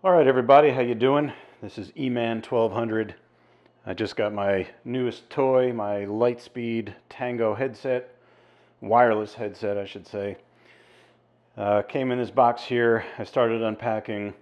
All right, everybody, how you doing? This is E-Man 1200. I just got my newest toy, my Lightspeed Tango headset, wireless headset, I should say. Came in this box here. I started unpacking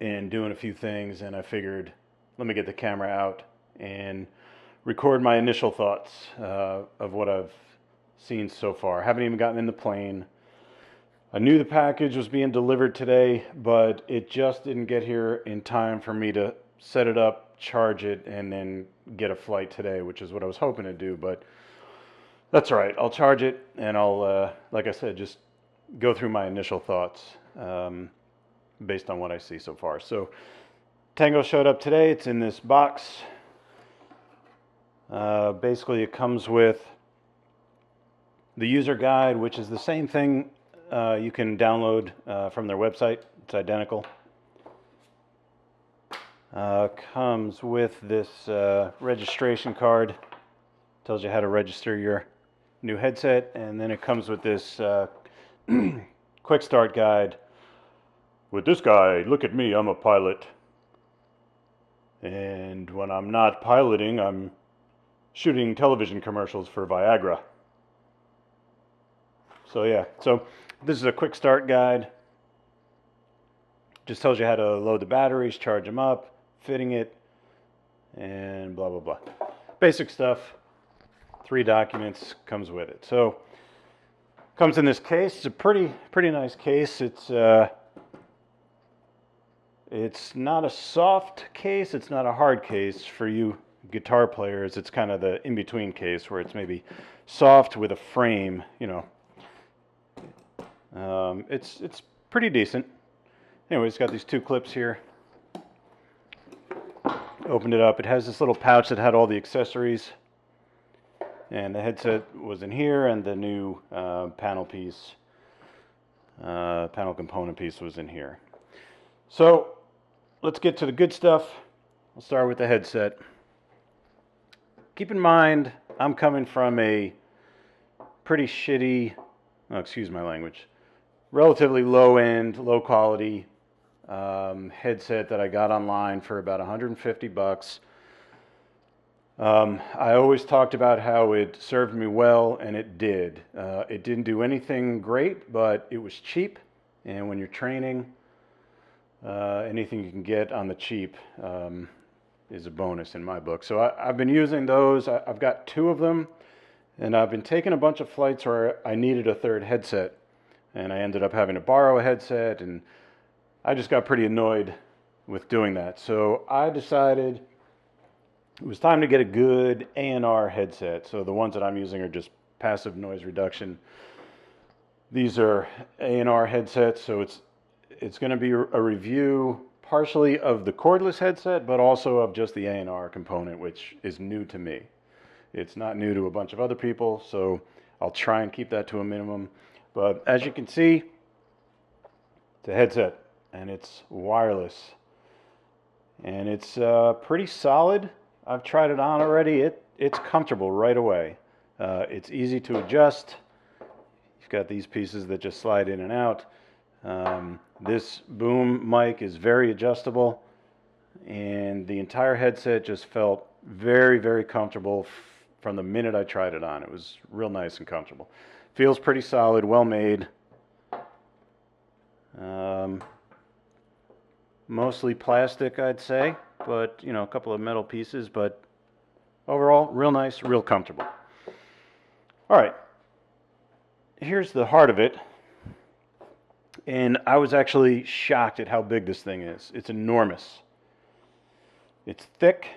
and doing a few things, and I figured, let me get the camera out and record my initial thoughts of what I've seen so far. Haven't even gotten in the plane. I knew the package was being delivered today, but it just didn't get here in time for me to set it up, charge it, and then get a flight today, which is what I was hoping to do, but that's all right. I'll charge it, and I'll, like I said, just go through my initial thoughts based on what I see so far. So Tango showed up today. It's in this box. Basically, it comes with the user guide, which is the same thing you can download from their website. It's identical. Comes with this registration card. Tells you how to register your new headset, and then it comes with this quick start guide. With this guide, look at me, I'm a pilot. And when I'm not piloting, I'm shooting television commercials for Viagra. So yeah, this is a quick start guide. Just tells you how to load the batteries, charge them up, fitting it, and blah, blah, blah. Basic stuff. 3 documents comes with it. So, comes in this case. It's a pretty nice case. It's not a soft case. It's not a hard case. For you guitar players, it's kind of the in-between case where it's maybe soft with a frame, you know. It's pretty decent. Anyway, it's got these 2 clips here. Opened it up. It has this little pouch that had all the accessories. And the headset was in here, and the new panel component piece was in here. So, let's get to the good stuff. I'll start with the headset. Keep in mind, I'm coming from a pretty shitty, oh, excuse my language, relatively low-end, low-quality headset that I got online for about 150 bucks. I always talked about how it served me well, and it did. It didn't do anything great, but it was cheap, and when you're training, anything you can get on the cheap is a bonus in my book. So I've been using those. I've got 2 of them, and I've been taking a bunch of flights where I needed a 3rd headset, and I ended up having to borrow a headset, and I just got pretty annoyed with doing that. So I decided it was time to get a good ANR headset. So the ones that I'm using are just passive noise reduction. These are ANR headsets, so it's going to be a review partially of the cordless headset, but also of just the ANR component, which is new to me. It's not new to a bunch of other people, so I'll try and keep that to a minimum. But as you can see, it's a headset, and it's wireless. And it's pretty solid. I've tried it on already. It's comfortable right away. It's easy to adjust. You've got these pieces that just slide in and out. This boom mic is very adjustable, and the entire headset just felt very, very comfortable from the minute I tried it on. It was real nice and comfortable. Feels pretty solid, well made. Mostly plastic, I'd say, but you know, a couple of metal pieces, but overall, real nice, real comfortable. All right, here's the heart of it. And I was actually shocked at how big this thing is. It's enormous. It's thick,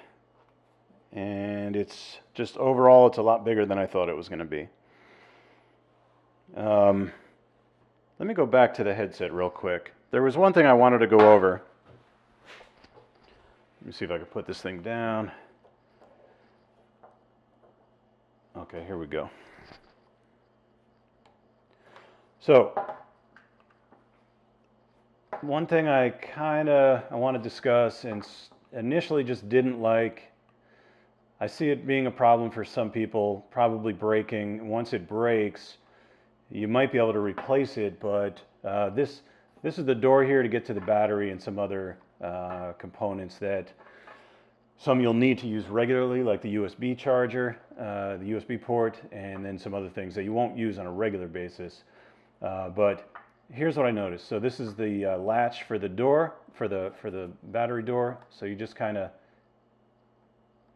and it's just overall, it's a lot bigger than I thought it was going to be. Let me go back to the headset real quick. There was one thing I wanted to go over. Let me see if I can put this thing down. Okay, here we go. So, one thing I want to discuss and initially just didn't like, I see it being a problem for some people, probably breaking. Once it breaks, you might be able to replace it, but this This is the door here to get to the battery and some other components that some you'll need to use regularly, like the USB charger, the USB port, and then some other things that you won't use on a regular basis. But here's what I noticed. So this is the latch for the door, for the battery door. So you just kind of,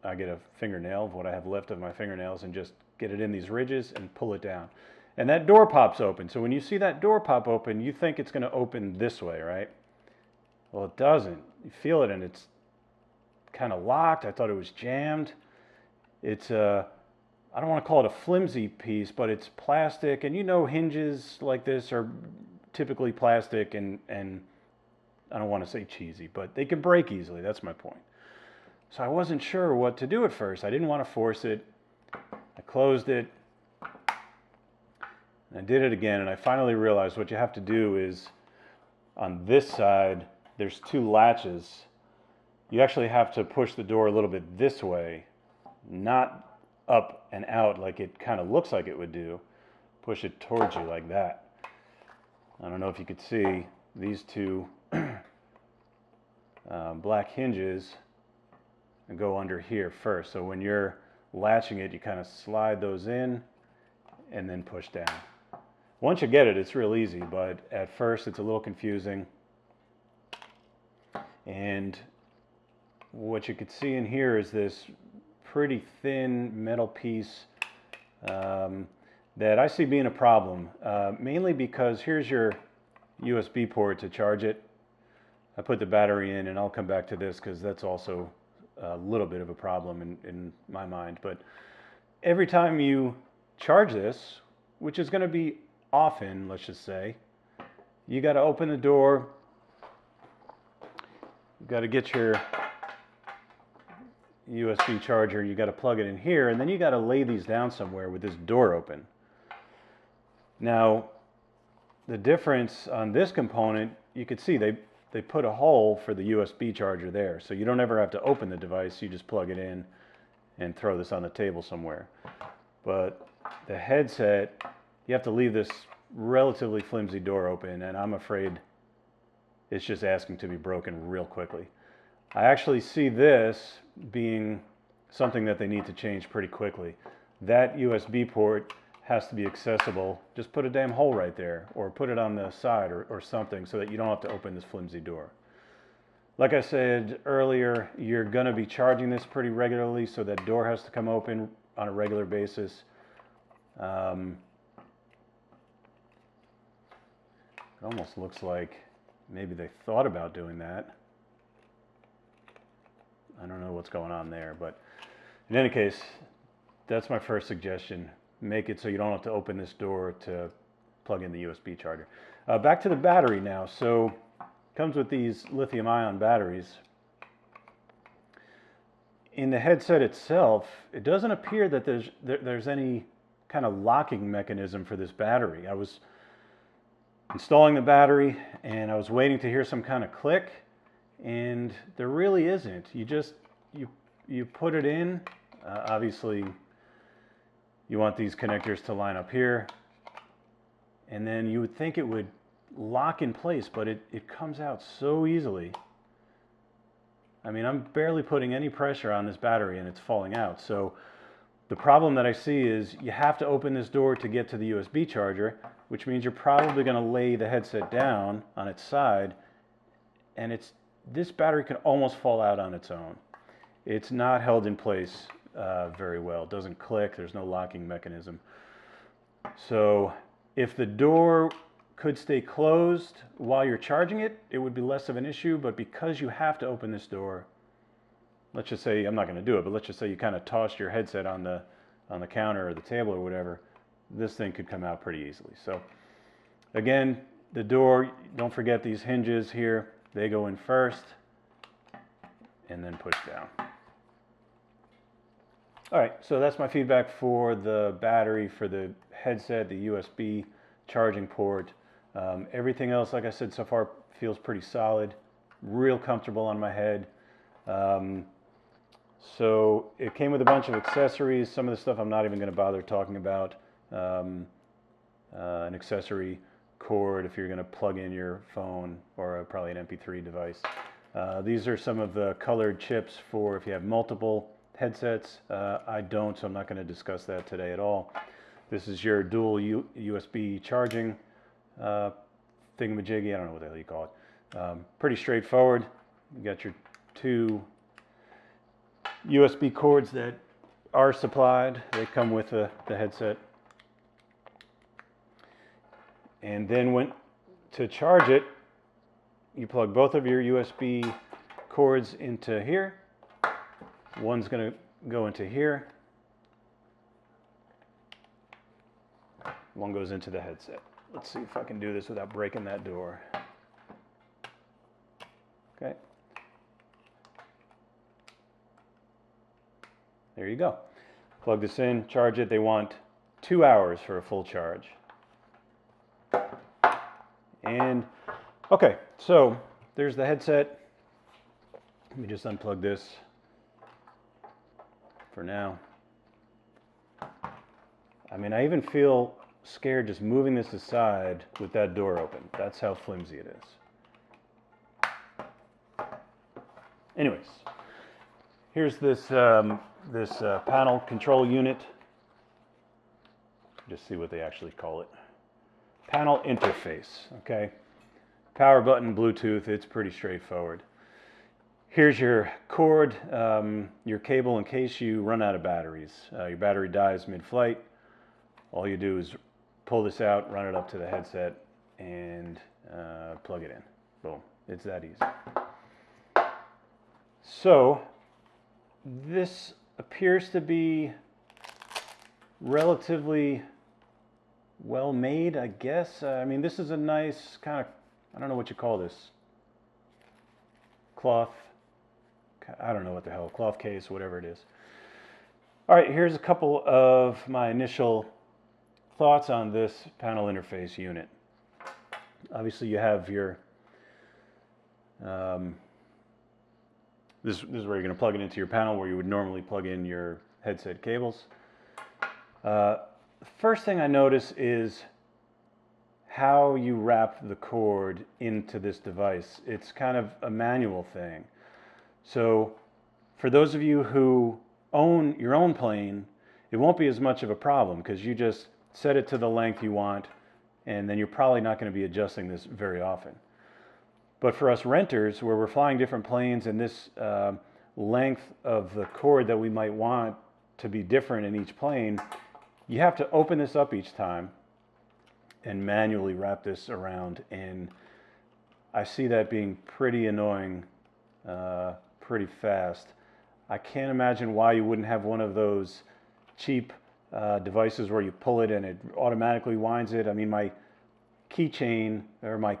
I get a fingernail of what I have left of my fingernails and just get it in these ridges and pull it down. And that door pops open. So when you see that door pop open, you think it's going to open this way, right? Well, it doesn't. You feel it and it's kind of locked. I thought it was jammed. It's I don't want to call it a flimsy piece, but it's plastic, and you know hinges like this are typically plastic, and I don't want to say cheesy, but they can break easily. That's my point. So I wasn't sure what to do at first. I didn't want to force it. I closed it, and I did it again, and I finally realized what you have to do is on this side, there's two latches. You actually have to push the door a little bit this way, not up and out like it kind of looks like it would do. Push it towards you like that. I don't know if you could see these two black hinges go under here first. So when you're latching it, you kind of slide those in and then push down. Once you get it, it's real easy, but at first it's a little confusing. And what you could see in here is this pretty thin metal piece that I see being a problem, mainly because here's your USB port to charge it. I put the battery in, and I'll come back to this because that's also a little bit of a problem in my mind. But every time you charge this, which is going to be often, let's just say, you got to open the door. You got to get your USB charger, you got to plug it in here, and then you got to lay these down somewhere with this door open. Now, the difference on this component, you could see they put a hole for the USB charger there, so you don't ever have to open the device. You just plug it in and throw this on the table somewhere. But the headset, you have to leave this relatively flimsy door open, and I'm afraid it's just asking to be broken real quickly. I actually see this being something that they need to change pretty quickly. That USB port has to be accessible. Just put a damn hole right there, or put it on the side or something so that you don't have to open this flimsy door. Like I said earlier, you're going to be charging this pretty regularly, so that door has to come open on a regular basis. It almost looks like maybe they thought about doing that. I don't know what's going on there, but in any case, that's my first suggestion. Make it so you don't have to open this door to plug in the USB charger. Back to the battery now. So it comes with these lithium-ion batteries. In the headset itself, it doesn't appear that there's any kind of locking mechanism for this battery. I was installing the battery and I was waiting to hear some kind of click, and there really isn't. You just you put it in. Obviously you want these connectors to line up here, and then you would think it would lock in place, but it comes out so easily. I mean, I'm barely putting any pressure on this battery and it's falling out. So the problem that I see is you have to open this door to get to the USB charger, which means you're probably going to lay the headset down on its side, and this battery can almost fall out on its own. It's not held in place very well. It doesn't click. There's no locking mechanism. So if the door could stay closed while you're charging it, it would be less of an issue. But because you have to open this door, let's just say, I'm not going to do it, but let's just say you kind of tossed your headset on the counter or the table or whatever, this thing could come out pretty easily. So again, the door, don't forget these hinges here. They go in first and then push down. All right, so that's my feedback for the battery, for the headset, the USB charging port. Everything else, like I said, so far feels pretty solid, real comfortable on my head. So it came with a bunch of accessories. Some of the stuff I'm not even going to bother talking about. An accessory cord if you're going to plug in your phone or probably an MP3 device. These are some of the colored chips for if you have multiple headsets. I don't, so I'm not going to discuss that today at all. This is your dual USB charging thingamajiggy. I don't know what the hell you call it. Pretty straightforward. You got your two USB cords that are supplied. They come with the headset. And then to charge it, you plug both of your USB cords into here. One's going to go into here. One goes into the headset. Let's see if I can do this without breaking that door. Okay. There you go. Plug this in, charge it. They want 2 hours for a full charge. And okay, so there's the headset. Let me just unplug this for now. I mean, I even feel scared just moving this aside with that door open. That's how flimsy it is. Anyways, here's this panel control unit. Just see what they actually call it. Panel interface, okay? Power button, Bluetooth, it's pretty straightforward. Here's your cord, your cable in case you run out of batteries. Your battery dies mid-flight. All you do is pull this out, run it up to the headset, and plug it in. Boom, it's that easy. So, this appears to be relatively well made, I guess. I mean, this is a nice kind of, I don't know what you call this, cloth, I don't know what the hell, cloth case, whatever it is. All right, here's a couple of my initial thoughts on this panel interface unit. Obviously you have your, this is where you're going to plug it into your panel where you would normally plug in your headset cables. First thing I notice is how you wrap the cord into this device. It's kind of a manual thing. So for those of you who own your own plane, it won't be as much of a problem because you just set it to the length you want and then you're probably not going to be adjusting this very often. But for us renters, where we're flying different planes and this length of the cord that we might want to be different in each plane, you have to open this up each time and manually wrap this around, and I see that being pretty annoying pretty fast. I can't imagine why you wouldn't have one of those cheap devices where you pull it and it automatically winds it. I mean, my keychain or my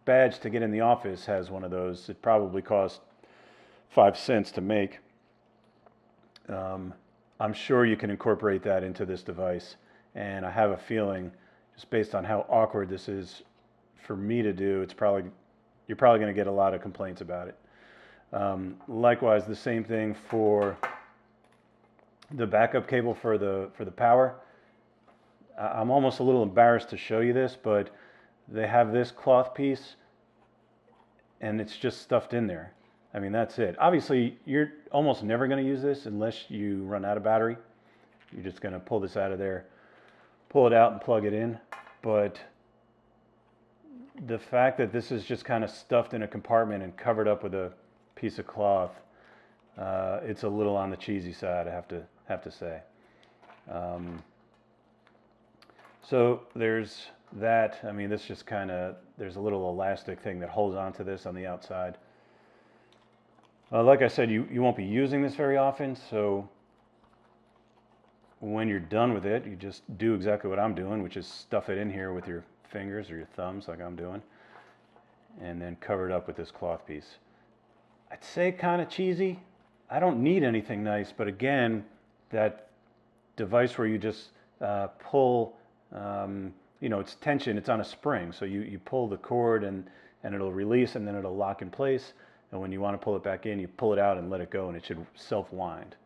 badge to get in the office has one of those. It probably cost 5 cents to make. I'm sure you can incorporate that into this device, and I have a feeling, just based on how awkward this is for me to do, you're probably going to get a lot of complaints about it. Likewise, the same thing for the backup cable for the power. I'm almost a little embarrassed to show you this, but they have this cloth piece, and it's just stuffed in there. I mean, that's it. Obviously, you're almost never going to use this unless you run out of battery. You're just going to pull this out of there, pull it out and plug it in. But the fact that this is just kind of stuffed in a compartment and covered up with a piece of cloth, it's a little on the cheesy side, I have to say. So there's that. I mean, this just kind of, there's a little elastic thing that holds onto this on the outside. Like I said, you won't be using this very often, so when you're done with it, you just do exactly what I'm doing, which is stuff it in here with your fingers or your thumbs like I'm doing, and then cover it up with this cloth piece. I'd say kind of cheesy. I don't need anything nice, but again, that device where you just pull, you know, it's tension, it's on a spring, so you pull the cord and it'll release and then it'll lock in place. And when you want to pull it back in, you pull it out and let it go, and it should self-wind.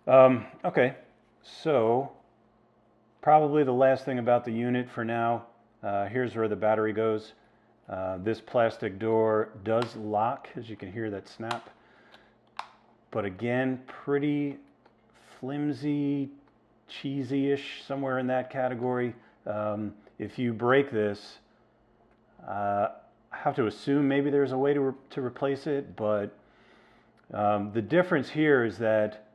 Okay, so probably the last thing about the unit for now. Here's where the battery goes. This plastic door does lock, as you can hear that snap. But again, pretty flimsy, cheesy-ish, somewhere in that category. If you break this, I have to assume maybe there's a way to replace it, but the difference here is that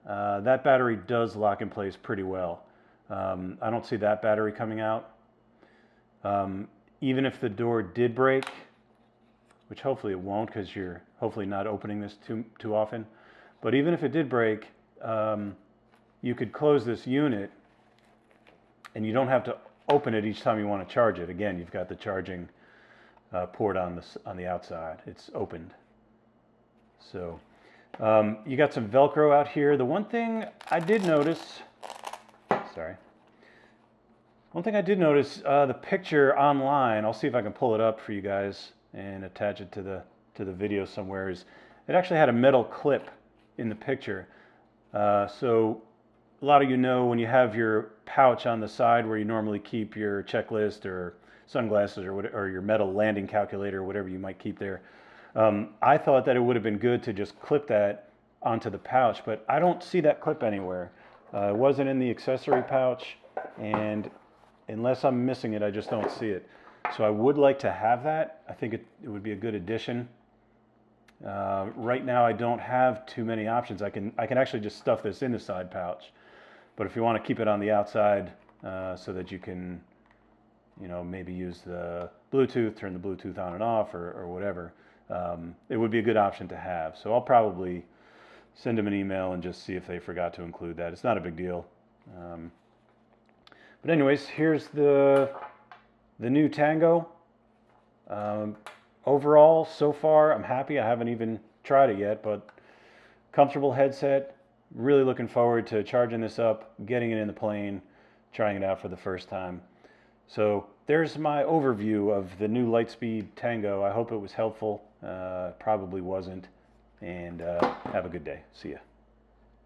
that battery does lock in place pretty well. I don't see that battery coming out. Even if the door did break, which hopefully it won't because you're hopefully not opening this too often, but even if it did break, you could close this unit and you don't have to open it each time you want to charge it. Again, you've got the charging port on the outside. It's opened. So you got some Velcro out here. The one thing I did notice, the picture online, I'll see if I can pull it up for you guys and attach it to the video somewhere, is it actually had a metal clip in the picture. So a lot of you know when you have your pouch on the side where you normally keep your checklist or sunglasses or your metal landing calculator or whatever you might keep there. I thought that it would have been good to just clip that onto the pouch, but I don't see that clip anywhere. It wasn't in the accessory pouch, and unless I'm missing it, I just don't see it. So I would like to have that. I think it would be a good addition. Right now I don't have too many options. I can actually just stuff this in the side pouch, but if you want to keep it on the outside so that you can, maybe use the Bluetooth, turn the Bluetooth on and off or whatever, it would be a good option to have. So I'll probably send them an email and just see if they forgot to include that. It's not a big deal. But anyways, here's the new Tango. Overall, so far, I'm happy. I haven't even tried it yet, but comfortable headset. Really looking forward to charging this up, getting it in the plane, trying it out for the first time. So there's my overview of the new Lightspeed Tango. I hope it was helpful. Probably wasn't. And have a good day. See ya.